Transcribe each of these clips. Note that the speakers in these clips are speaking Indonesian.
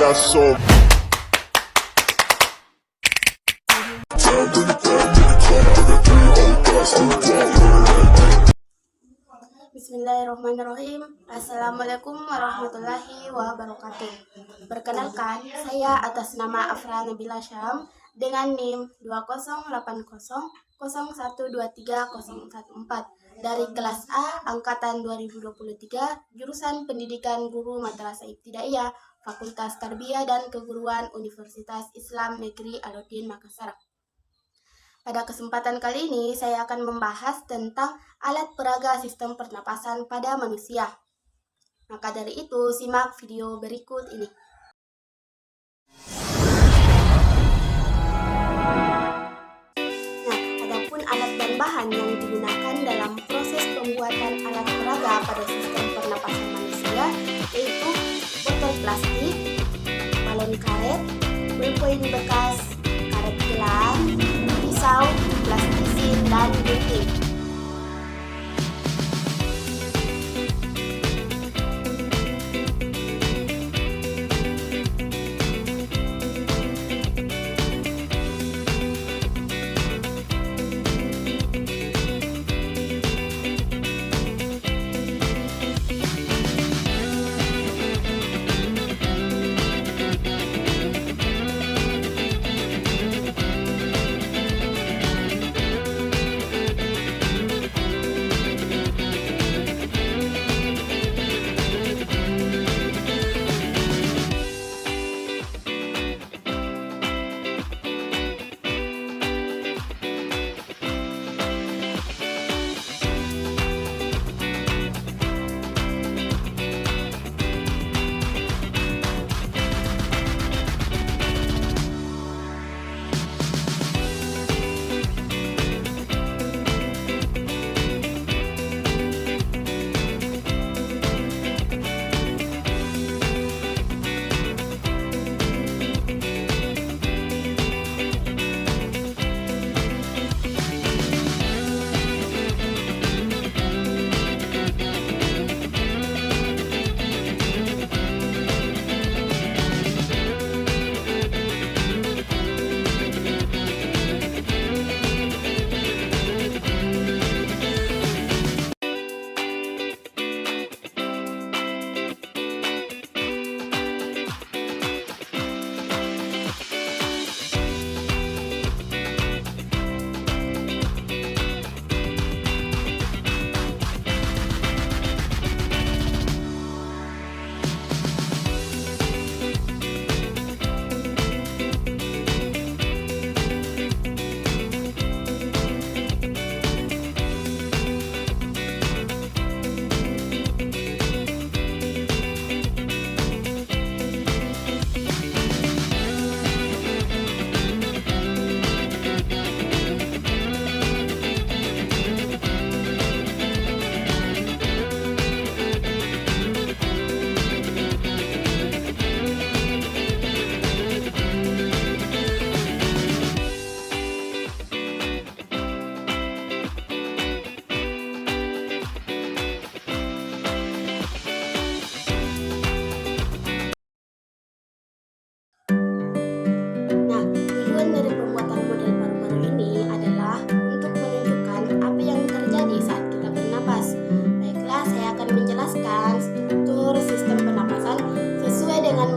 got soul. Bismillahirrahmanirrahim. Assalamualaikum warahmatullahi wabarakatuh. Perkenalkan, saya atas nama Afra Nabila Syam dengan NIM 20800123014 dari kelas A angkatan 2023 jurusan Pendidikan Guru Madrasah Ibtidaiyah Fakultas Tarbiyah dan Keguruan Universitas Islam Negeri Alauddin Makassar. Pada kesempatan kali ini saya akan membahas tentang alat peraga sistem pernapasan pada manusia. Maka dari itu simak video berikut ini. Nah, adapun alat dan bahan yang digunakan dalam proses pembuatan alat peraga pada sistem pernapasan manusia yaitu botol plastik, balon karet, ballpoint bekas, karet gelang, pisau, plastisin, dan gunting.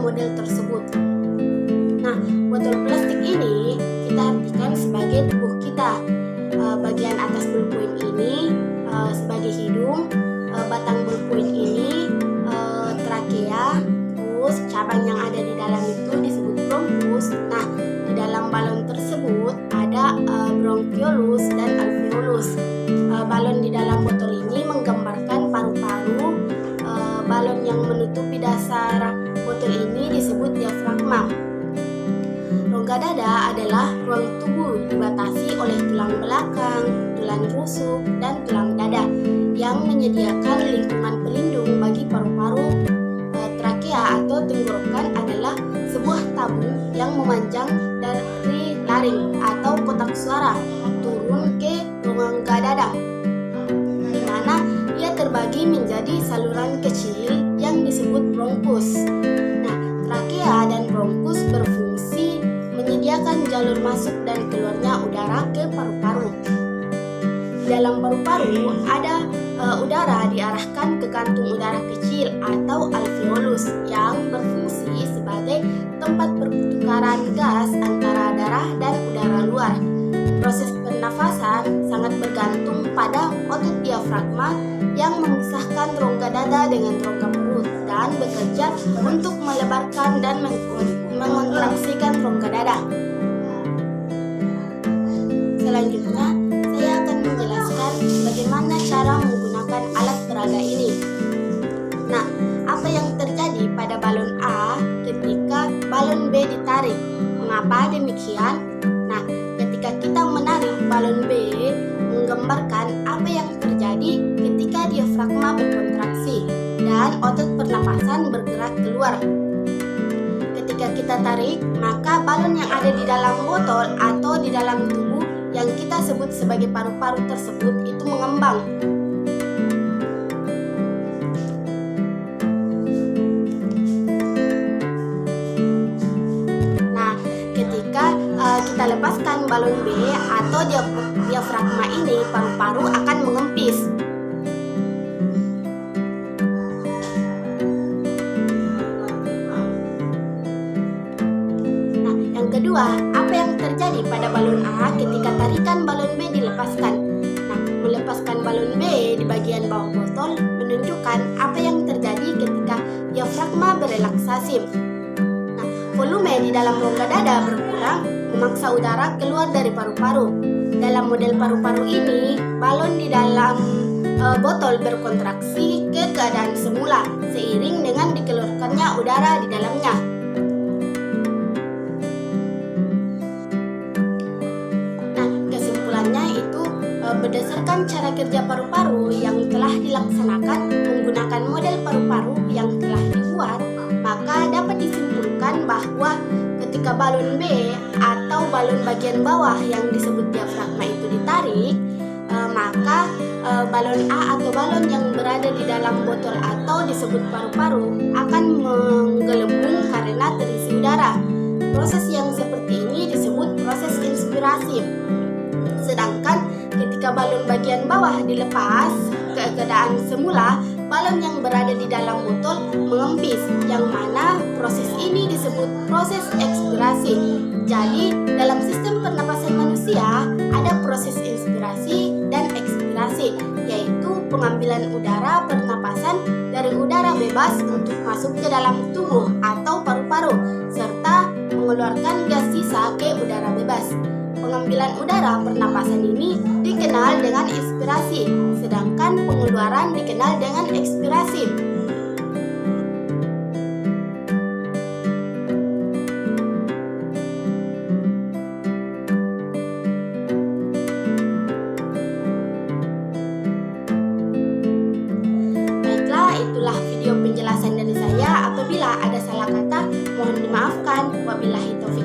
Model tersebut. Nah, botol plastik ini kita artikan sebagai tubuh kita. Bagian atas ballpoint ini sebagai hidung, batang ballpoint ini trakea, terus cabang yang ada di dalam itu disebut bronkus. Nah, di dalam balon tersebut ada bronchiolus dan alveolus. Balon di dalam botol ini menggambarkan paru-paru. Balon yang menutupi dasar botol ini disebut diafragma. Rongga dada adalah ruang tubuh dibatasi oleh tulang belakang, tulang rusuk, dan tulang dada yang menyediakan lingkungan pelindung bagi paru-paru. Trakea atau tenggorokan adalah sebuah tabung yang memanjang dari laring atau kotak suara turun ke rongga dada, di mana ia terbagi menjadi saluran kecil yang disebut bronkus. Nah, trakea dan masuk dan keluarnya udara ke paru-paru. Di dalam paru-paru ada udara diarahkan ke kantung udara kecil atau alveolus yang berfungsi sebagai tempat pertukaran gas antara darah dan udara luar. Proses pernafasan sangat bergantung pada otot diafragma yang memisahkan rongga dada dengan rongga perut dan bekerja untuk melebarkan dan mengontraksikan rongga dada. Selanjutnya, saya akan menjelaskan bagaimana cara menggunakan alat peraga ini. Nah, apa yang terjadi pada balon A ketika balon B ditarik? Mengapa demikian? Nah, ketika kita menarik balon B, menggambarkan apa yang terjadi ketika diafragma berkontraksi dan otot pernapasan bergerak keluar. Ketika kita tarik, maka balon yang ada di dalam botol atau di dalam tubuh yang kita sebut sebagai paru-paru tersebut itu mengembang. Nah, ketika kita lepaskan balon B atau diafragma ini, paru-paru akan mengempis. Nah, yang kedua, apa yang terjadi pada balon A ketika tarikan balon B dilepaskan? Nah, melepaskan balon B di bagian bawah botol menunjukkan apa yang terjadi ketika diafragma berelaksasi. Nah, volume di dalam rongga dada berkurang, memaksa udara keluar dari paru-paru. Dalam model paru-paru ini, balon di dalam botol berkontraksi ke keadaan semula seiring dengan dikeluarkannya udara di dalamnya. Nah, kesimpulannya itu berdasarkan cara kerja paru-paru yang telah dilaksanakan menggunakan model paru-paru yang telah dibuat, maka dapat disimpulkan bahwa ketika balon B atau balon bagian bawah yang disebut diafragma itu ditarik, maka balon A atau balon yang berada di dalam botol atau disebut paru-paru akan menggelembung karena terisi udara. Proses yang seperti ini disebut proses inspirasi. Sedangkan ketika balon bagian bawah dilepas ke keadaan semula, balon yang berada di dalam botol mengempis, yang mana proses ini disebut proses ekspirasi. Jadi, dalam sistem pernapasan manusia ada proses inspirasi dan ekspirasi, yaitu pengambilan udara pernapasan dari udara bebas untuk masuk ke dalam tubuh atau paru-paru, serta mengeluarkan gas sisa ke udara bebas. Pengambilan udara pernapasan ini dikenal dengan inspirasi, sedangkan pengeluaran dikenal dengan ekspirasi. Baiklah, itulah video penjelasan dari saya. Apabila ada salah kata, mohon dimaafkan. Wabillahi taufiq